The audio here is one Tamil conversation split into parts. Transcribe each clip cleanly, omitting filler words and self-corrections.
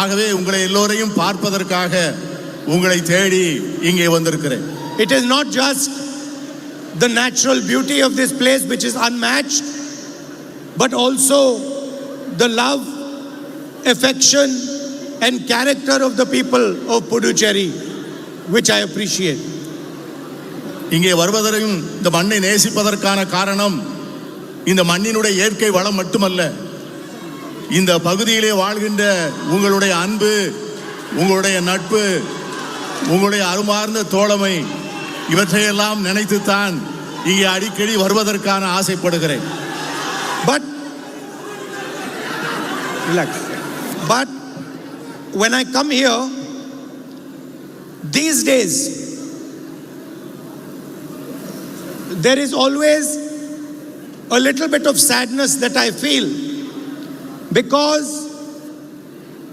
ஆகவே உங்களை எல்லோரையும் பார்ப்பதற்காக உங்களை தேடி இங்கே வந்திருக்கிறேன். It is not just the natural beauty of this place which is unmatched, but also the love, affection and character of the people of Puducherry, which I appreciate. இங்கே வருவதையும் இந்த மண்ணை நேசிப்பதற்கான காரணம் இந்த மண்ணினுடைய இயற்கை வளம் மட்டுமல்ல, இந்த பகுதியிலே வாழ்கின்ற உங்களுடைய அன்பு, உங்களுடைய நட்பு, உங்களுடைய அருமார்ந்த தோழமை, இவற்றையெல்லாம் நினைத்துத்தான் இங்கே அடிக்கடி வருவதற்கான ஆசைப்படுகிறேன். But when I come here these days, there is always a little bit of sadness that I feel, because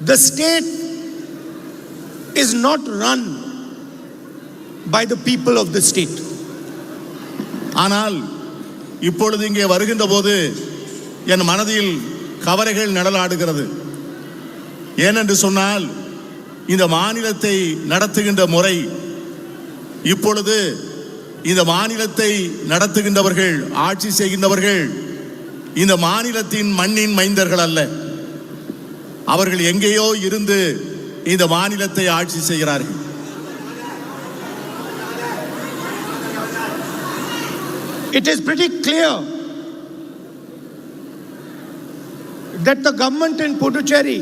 the state is not run by the people of the state. ஆனால் இப்பொழுது இங்கே வருகின்ற போது என் மனதில் கவலைகள் நடலாடுகிறது. ஏனென்று சொன்னால் இந்த மாநிலத்தை நடத்துகின்ற முறை, இப்பொழுது இந்த மாநிலத்தை நடத்துகின்றவர்கள், ஆட்சி செய்கின்றவர்கள் இந்த மாநிலத்தின் மண்ணின் மைந்தர்கள் அல்ல. அவர்கள் எங்கேயோ இருந்து இந்த மாநிலத்தை ஆட்சி செய்கிறார்கள். It is pretty clear that the government in Puducherry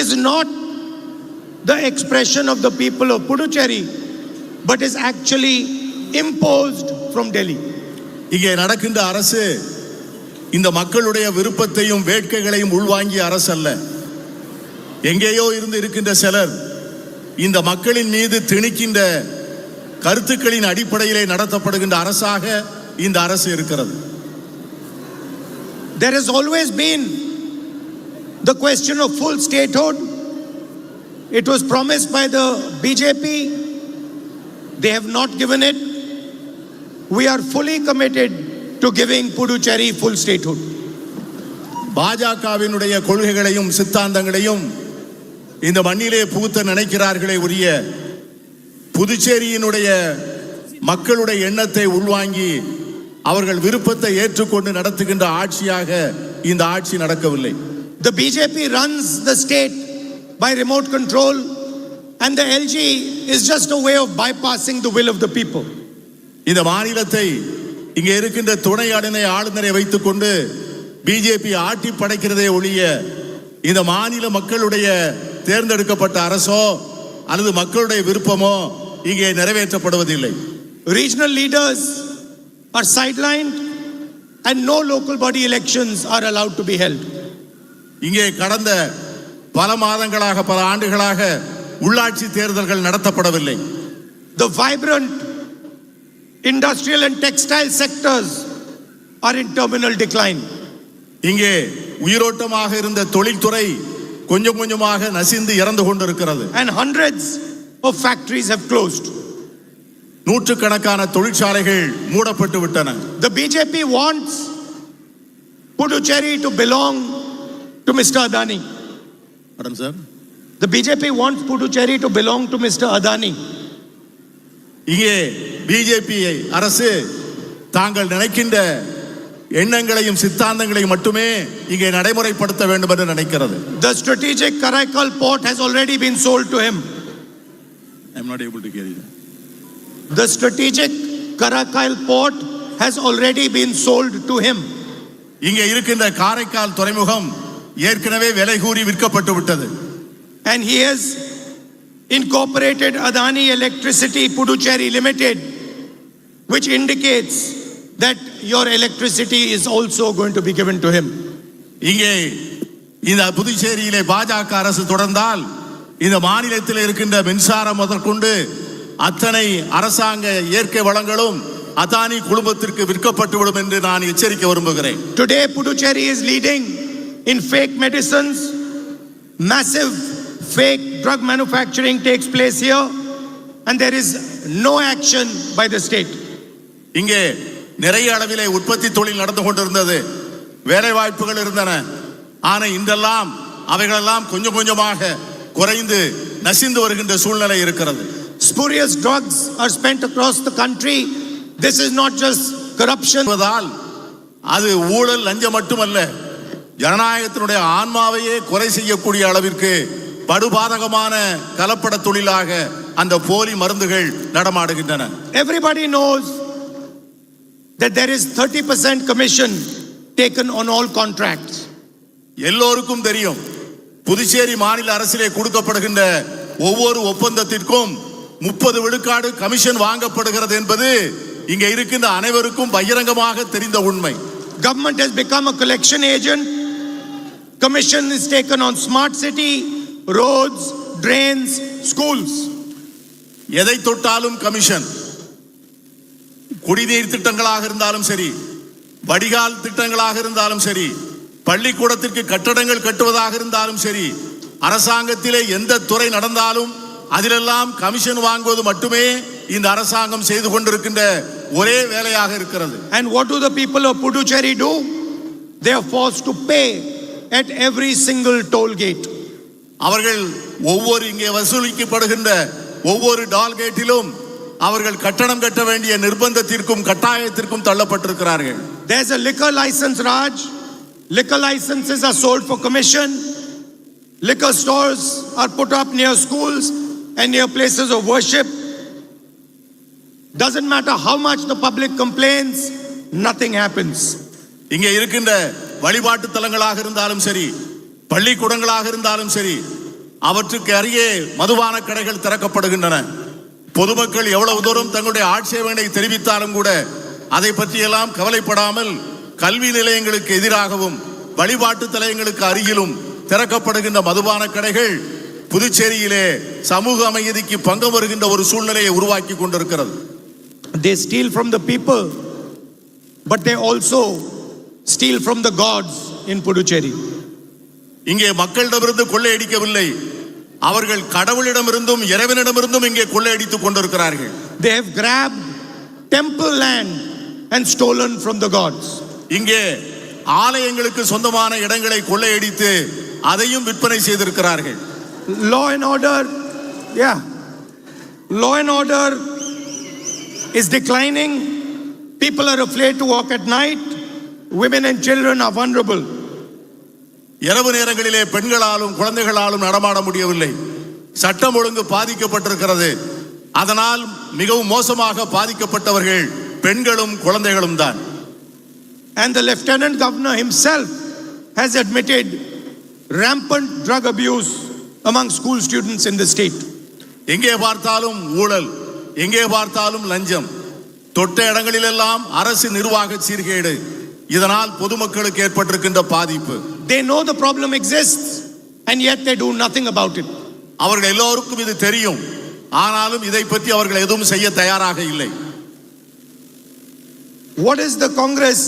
is not the expression of the people of Puducherry, but is actually imposed from Delhi. இங்கே நடக்கின்ற அரசு இந்த மக்களுடைய விருப்பத்தையும் வேட்கைகளையும் உள்வாங்கிய அரசு அல்ல. எங்கேயோ இருந்து இருக்கின்ற சிலர் இந்த மக்களின் மீது திணிக்கின்ற கருத்துக்களின் அடிப்படையிலே நடத்தப்படுகின்ற அரசாக இந்த அரசு இருக்கிறது. There has always been the question of full statehood. It was promised by the BJP. They have not given it. We are fully committed to giving Puducherry full statehood. பாஜகவினுடைய கொள்கைகளையும் சித்தாந்தங்களையும் இந்த மண்ணிலே புகுத்த நினைக்கிறார்களே உரிய, புதுச்சேரியினுடைய மக்களுடைய எண்ணத்தை உள்வாங்கி அவர்கள் விருப்பத்தை ஏற்றுக்கொண்டு நடத்துகின்ற ஆட்சியாக இந்த ஆட்சி நடக்கவில்லை. The BJP runs the state by remote control, and the LG is just a way of bypassing the will of the people. இந்த மாநிலத்தை இங்கே இருக்கின்ற துணை ஆளுநரை வைத்துக் கொண்டு பிஜேபி ஆட்டி படைக்கிறதே ஒழிய இந்த மாநில மக்களுடைய தேர்ந்தெடுக்கப்பட்ட அரசோ அல்லது மக்களுடைய விருப்பமோ இங்கே நிறைவேற்றப்படுவதில்லை. Regional leaders are sidelined and no local body elections are allowed to be held. இங்கே கடந்த பல மாதங்களாக, பல ஆண்டுகளாக உள்ளாட்சி தேர்தல்கள் நடத்தப்படவில்லை. The vibrant industrial and textile sectors are in terminal decline. இங்கே உயிரோட்டமாக இருந்த தொழில்துறை கொஞ்சம் கொஞ்சமாக நசிந்து இறந்து கொண்டிருக்கிறது. And hundreds of factories have closed. நூற்றுக்கணக்கான தொழிற்சாலைகள் மூடப்பட்டு விட்டன. The BJP wants Puducherry to belong to Mr. Adani. Madam sir, the BJP wants Puducherry to belong to Mr. Adani. இங்கே பிஜேபி அரசு தாங்கள் நினைக்கின்ற எண்ணங்களையும் சித்தாந்தங்களையும் மட்டுமே இங்கே நடைமுறைப்படுத்த வேண்டும் என்று நினைக்கிறது. The strategic Karaikal port has already been sold to him. I am not able to hear you. The strategic Karaikal port has already been sold to him. இங்கே இருக்கின்ற காரைக்கால் துறைமுகம் ஏற்கனவே விலை கூறி விற்கப்பட்டு விட்டது. And he has incorporated Adani Electricity Puducherry Limited, which indicates that your electricity is also going to be given to him. இங்கே இந்த புதுச்சேரியிலே பாஜக அரசு தொடர்ந்தால் இந்த மாநிலத்தில் இருக்கின்ற மின்சாரம் முதற்கொண்டு அத்தனை அரசாங்க இயற்கை வளங்களும் அதானி குழுமத்திற்கு விற்கப்பட்டுவிடும் என்று நான் எச்சரிக்க விரும்புகிறேன். Today Puducherry is leading in fake medicines. Massive fake drug manufacturing takes place here, and there is no action by the state. இங்கே நிறைய அளவிலே உற்பத்தி தொழில் நடந்து கொண்டிருந்தது, வேலை வாய்ப்புகள் இருந்தன. ஆனா இன்றெல்லாம் அவைகளெல்லாம் கொஞ்சம் கொஞ்சமாக குறைந்து நசிந்து வருகின்ற சூழ்நிலை இருக்கிறது. Spurious drugs are spent across the country. This is not just corruption. அது ஊழல் லஞ்சம் மட்டுமல்ல, ஜனநாயகத்தினுடைய ஆன்மாவையே குறை செய்யக்கூடிய அளவிற்கு படுபாதகமான கலப்பட தொழிலாக அந்த போலி மருந்துகள் நடமாடுகின்றன. Everybody knows that there is 30% commission taken on all contracts. எல்லோருக்கும் தெரியும், புதுச்சேரி மாநில அரசிலே கொடுக்கப்படுகின்ற ஒவ்வொரு ஒப்பந்தத்திற்கும் 30 விழுக்காடு கமிஷன் வாங்கப்படுகிறது என்பது இங்க இருக்கின்ற அனைவருக்கும் பகிரங்கமாக தெரிந்த உண்மை. Government has become a collection agent. Commission is taken on smart city, roads, drains, schools. எதை தொட்டாலும் கமிஷன். குடிநீர் திட்டங்களாக இருந்தாலும் சரி, வடிகால் திட்டங்களாக இருந்தாலும் சரி, பள்ளிக்கூடத்திற்கு கட்டடங்கள் கட்டுவதாக இருந்தாலும் சரி, அரசாங்கத்திலே எந்த துறை நடந்தாலும் அதிலெல்லாம் கமிஷன் வாங்குவது மட்டுமே இந்த அரசாங்கம் செய்து கொண்டிருக்கின்ற ஒரே வேலையாக இருக்கிறது. And what do the people of Puducherry do? They are forced to pay at every single toll gate. அவர்கள் ஒவ்வொரு இங்கே வசூலிக்கப்படுகின்ற ஒவ்வொரு டால்கேட்டிலும் அவர்கள் கட்டணம் கட்ட வேண்டிய நிர்பந்தத்திற்கும் கட்டாயத்திற்கும் தள்ளப்பட்டிருக்கிறார்கள். There's a liquor license, Raj. Liquor licenses are sold for commission. Liquor stores are put up near schools and near places of worship. Doesn't matter how much the public complains, nothing happens. இங்கே இருக்கின்ற வழிபாட்டு தலங்களாக இருந்தாலும் சரி, பள்ளிக்கூடங்களாக இருந்தாலும் சரி, அவற்றுக்கு அருகே மதுபான கடைகள் திறக்கப்படுகின்றன. பொதுமக்கள் எவ்வளவு தூரம் தங்களுடைய ஆட்சேபனை தெரிவித்தாலும் கூட அதை பற்றியெல்லாம் கவலைப்படாமல் கல்வி நிலையங்களுக்கு எதிராகவும் வழிபாட்டு தலங்களுக்கு அருகிலும் திறக்கப்படுகின்ற மதுபான கடைகள் புதுச்சேரியிலே சமூக அமைதிக்கு பங்கம் வருகின்ற ஒரு சூழ்நிலையை உருவாக்கி கொண்டிருக்கிறது. They steal from the people, but they also steal from the gods in Puducherry. இங்கே மக்களிடமிருந்து கொள்ளையடிக்கவில்லை, அவர்கள் கடவுளிடமிருந்தும் இறைவனிடமிருந்தும் இங்கே கொள்ளையடித்துக் கொண்டிருக்கிறார்கள். They have grabbed temple land and stolen from the gods. இங்கே ஆலயங்களுக்கு சொந்தமான இடங்களை கொள்ளையடித்து அதையும் விற்பனை செய்திருக்கிறார்கள். Law and order, law and order is declining. People are afraid to walk at night. Women and children are vulnerable. இரவு நேரங்களிலே பெண்களாலும் குழந்தைகளாலும் நடமாட முடியவில்லை. சட்டம் ஒழுங்கு பாதிக்கப்பட்டிருக்கிறது. அதனால் மிகவும் மோசமாக பாதிக்கப்பட்டவர்கள் பெண்களும் குழந்தைகளும் தான். And the Lieutenant Governor himself has admitted rampant drug abuse among school students in the state. எங்கே பார்த்தாலும் ஊழல், எங்கே பார்த்தாலும் லஞ்சம், தொட்ட இடங்களிலெல்லாம் அரசு நிர்வாக சீர்கேடு. இதனால் பொதுமக்களுக்கு ஏற்பட்டிருக்கின்ற பாதிப்பு. They know the problem exists and yet they do nothing about it. அவர்கள் எல்லோருக்கும் இது தெரியும், ஆனாலும் இதை பற்றி அவர்கள் எதுவும் செய்ய தயாராக இல்லை. What is the Congress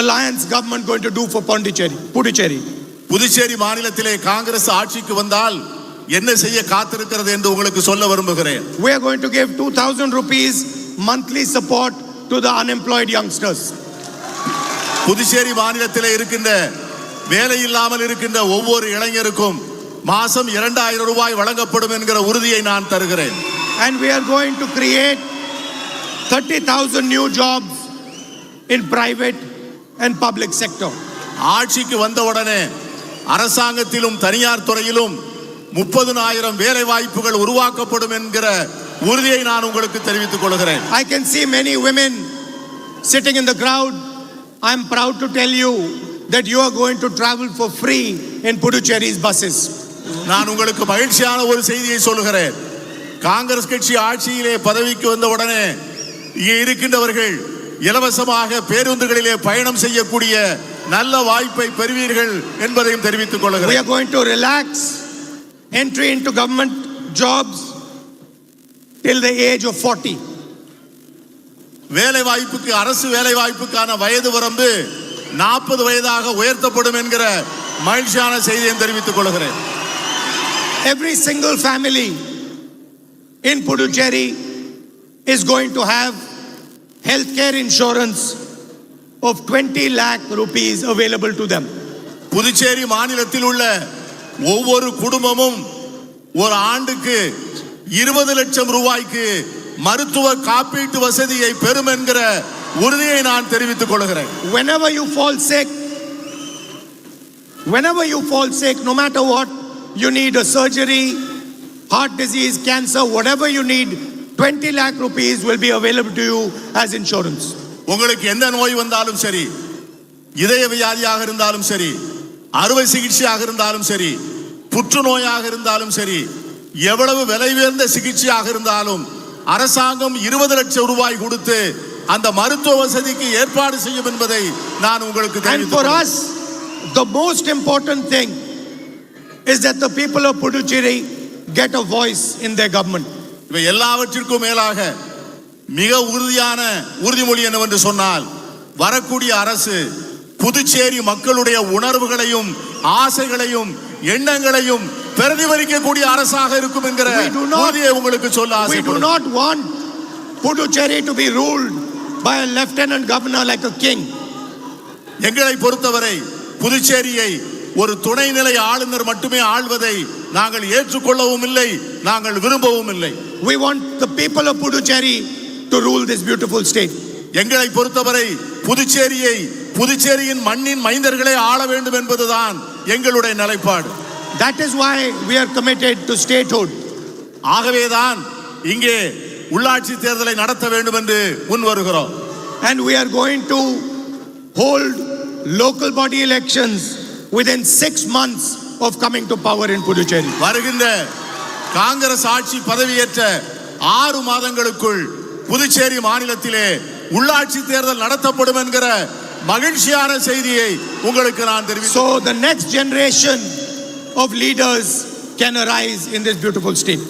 Alliance government going to do for Puducherry? Puducherry மாநிலத்திலே காங்கிரஸ் ஆட்சிக்கு வந்தால் என்ன செய்ய காத்திருக்கிறது என்று உங்களுக்கு சொல்ல விரும்புகிறேன். We are going to give 2,000 rupees monthly support to the unemployed youngsters. Puducherry மாநிலத்திலே இருக்கின்ற வேலை இல்லாமல் இருக்கின்ற ஒவ்வொரு இளைஞருக்கும் மாசம் 2000 ரூபாய் வழங்கப்படும் என்கிற உறுதியை நான் தருகிறேன். And we are going to create 30,000 new jobs in private and public sector. ஆட்சிக்கு வந்தவுடனே அரசாங்கத்திலும் தனியார் துறையிலும் 30,000 வேலை வாய்ப்புகள் உருவாக்கப்படும் என்கிற உறுதியை நான் உங்களுக்கு தெரிவித்துக் கொள்கிறேன். I can see many women sitting in the crowd. I am proud to tell you that you are going to travel for free in Puducherry's buses. நான் உங்களுக்கு மகிழ்ச்சியான ஒரு செய்தியை சொல்கிறேன். காங்கிரஸ் கட்சி ஆட்சியிலே பதவிக்கு வந்தவுடனே இங்கே இருக்கின்றவர்கள் இலவசமாக பேருந்துகளிலே பயணம் செய்யக்கூடிய நல்ல வாய்ப்பை பெறுவீர்கள் என்பதையும் தெரிவித்துக் We கொள்கிறேன். are going to relax entry into government jobs till the age of 40. வேலை வாய்ப்புக்கு, அரசு வேலை வாய்ப்புக்கான வயது வரம்பு 40 வயதாக உயர்த்தப்படும் என்கிற மகிழ்ச்சியான செய்தியை தெரிவித்துக் கொள்கிறேன். Every single family in Puducherry is going to have healthcare insurance of 20 lakh rupees available to them. Puducherry மாநிலத்தில் உள்ள ஒவ்வொரு குடும்பமும் ஒரு ஆண்டுக்கு 20 லட்சம் ரூபாய்க்கு மருத்துவ காப்பீட்டு வசதியை பெறும் என்கிற உறுதியை நான் தெரிவித்துக் கொள்கிறேன். Whenever you fall sick, no matter what, you need a surgery, heart disease, cancer, whatever you need, 20 lakh rupees will be available to you as insurance. உங்களுக்கு எந்த நோய் வந்தாலும் சரி, இதய வியாதியாக இருந்தாலும் சரி, அறுவை சிகிச்சையாக இருந்தாலும் சரி, புற்றுநோயாக இருந்தாலும் சரி, எவ்வளவு விலை உயர்ந்த சிகிச்சையாக இருந்தாலும் அரசாங்கம் 20 லட்சம் ரூபாய் கொடுத்து அந்த மருத்துவ வசதிக்கு ஏற்பாடு செய்யும் என்பதை நான் உங்களுக்கு And தெரிவித்துக் for கொள்கிறேன். us, the most important thing is that the people of Puducherry get a voice in their government. இவை எல்லாவற்றிற்கும் மேலாக மிக உறுதியான உறுதிமொழி என்னவென்று சொன்னால், வரக்கூடிய அரசு புதுச்சேரி மக்களுடைய உணர்வுகளையும் ஆசைகளையும் எண்ணங்களையும் பிரதிபலிக்கக்கூடிய அரசாக இருக்கும் என்கிற உறுதியை உங்களுக்கு சொல்ல We do ஆசைப்படுகிறேன். not want Puducherry to be ruled by a lieutenant governor like a king. எங்களை பொறுத்தவரை புதுச்சேரியை ஒரு துணைநிலை ஆளுநர் மட்டுமே ஆள்வதை நாங்கள் ஏற்றுக்கொள்ளவும் இல்லை, நாங்கள் விரும்பவும் இல்லை. We want the people of Puducherry to rule this beautiful state. எங்களை பொறுத்தவரை புதுச்சேரியின் மண்ணின் மைந்தர்களே ஆள வேண்டும் என்பதுதான் எங்களுடைய நிலைப்பாடு. That is why we are committed to statehood. ஆகவேதான் இங்கே உள்ளாட்சி தேர்தலை நடத்த வேண்டும் என்று முன் வருகிறோம். And we are going to hold local body elections within 6 months of coming to power in Puducherry. வருகின்ற காங்கிரஸ் ஆட்சி பதவியேற்ற 6 மாதங்களுக்குள் புதுச்சேரி மாநிலத்திலே உள்ளாட்சி தேர்தல் நடத்தப்படும் என்கிற மகிழ்ச்சியான செய்தியை உங்களுக்கு நான் தெரிவிக்கிறேன். So the next generation of leaders can arise in this beautiful state.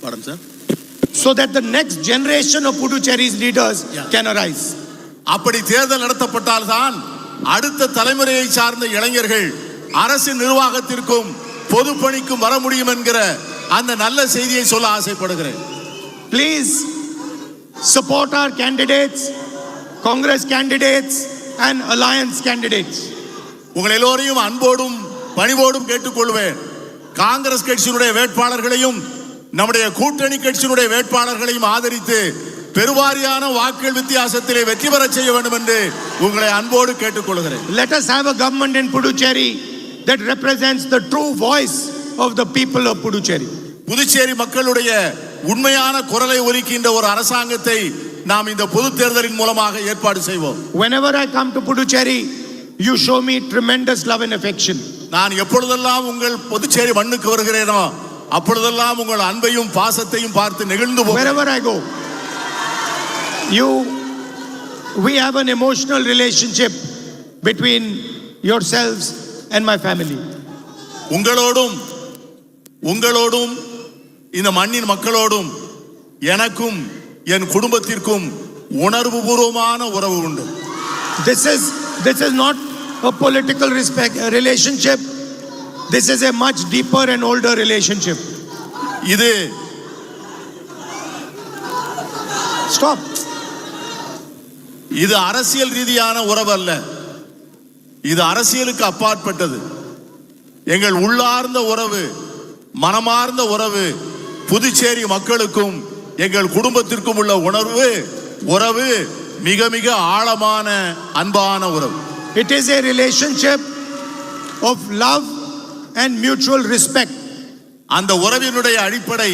படம் sir. So that the next generation of Puducherry's leaders can arise. அப்படி தேர்தல் நடத்தப்பட்டால் தான் அடுத்த தலைமுறையை சார்ந்த இளைஞர்கள் அரசு நிர்வாகத்திற்கும் பொதுப்பணிக்கும் வர முடியும் என்கிற அந்த நல்ல செய்தியை சொல்ல ஆசைப்படுகிறேன். Please support our candidates, Congress candidates and alliance candidates. உங்கள் எல்லோரையும் அன்போடும் பணிவோடும் கேட்டுக்கொள்வேன். காங்கிரஸ் கட்சியினுடைய வேட்பாளர்களையும் நம்முடைய கூட்டணி கட்சியினுடைய வேட்பாளர்களையும் ஆதரித்து பெருவாரியான வாக்குகள் வித்தியாசத்திலே வெற்றி பெற செய்ய வேண்டும் என்று உங்களை அன்போடு கேட்டுக்கொள்கிறேன். Let us have a government in Puducherry that represents the true voice of the people of Puducherry. Puducherry மக்களுடைய உண்மையான குரலை ஒலிக்கின்ற ஒரு அரசாங்கத்தை நாம் இந்த பொது தேர்தலின் மூலமாக ஏற்பாடு செய்வோம். Whenever I come to Puducherry, you show me tremendous love and affection. நான் எப்பொழுதெல்லாம் உங்கள் புதுச்சேரி மண்ணுக்கு வருகிறேனோ அப்பொழுதெல்லாம் உங்கள் அன்பையும் பாசத்தையும் பார்த்து நெகிழ்ந்து போகிறேன். Wherever I go, we have an emotional relationship between yourselves and my family. உங்களோடும் இந்த மண்ணின் மக்களோடும் எனக்கும் என் குடும்பத்திற்கும் உணர்வுபூர்வமான உறவு உண்டு. This is not a political relationship. This is a much deeper and older relationship. இது Stop. இது அரசியல் ரீதியான உறவு அல்ல, இது அரசியலுக்கு அப்பாற்பட்டது. எங்கள் உள்ளார்ந்த உறவு, மனமார்ந்த உறவு, புதுச்சேரி மக்களுக்கும் எங்கள் குடும்பத்திற்கும் உள்ள உறவு மிக மிக ஆழமான அன்பான உறவு. It is a relationship of love and mutual respect. அந்த உறவினுடைய அடிப்படை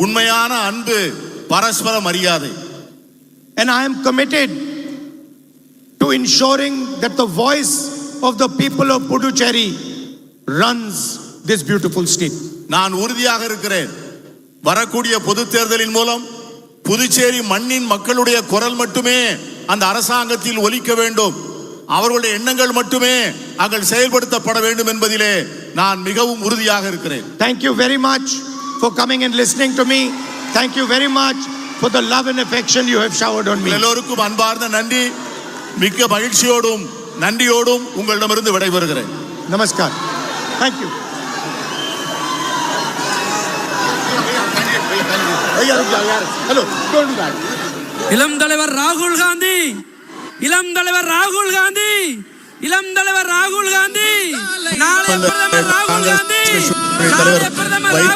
உண்மையான அன்பு, பரஸ்பர மரியாதை. And I am committed to ensuring that the voice of the people of Puducherry runs this beautiful state. நான் உறுதியாக இருக்கிறேன், வரக்கூடிய பொது தேர்தலின் மூலம் புதுச்சேரி மண்ணின் மக்களுடைய குரல் மட்டுமே அந்த அரசாங்கத்தில் ஒலிக்க வேண்டும், அவர்களுடைய எண்ணங்கள் மட்டுமே அங்கே செயல்படுத்தப்பட வேண்டும் என்பதிலே நான் மிகவும் உறுதியாக இருக்கிறேன். Thank you very much for coming and listening to me. Thank you very much for the love and affection you have showered on me. எல்லோருக்கும் அன்பார்ந்த நன்றி, மிக்க மகிழ்ச்சியோடும் நன்றியோடும் உங்களிடமிருந்து விடைபெறுகிறேன். Namaskar. Thank you. Hello, don't do that. இளம் தலைவர் ராகுல் காந்தி இளம் தலைவர் ராகுல் காந்தி, நாளை பிரதமர் ராகுல் காந்தி, நாளை பிரதமர் ராகுல்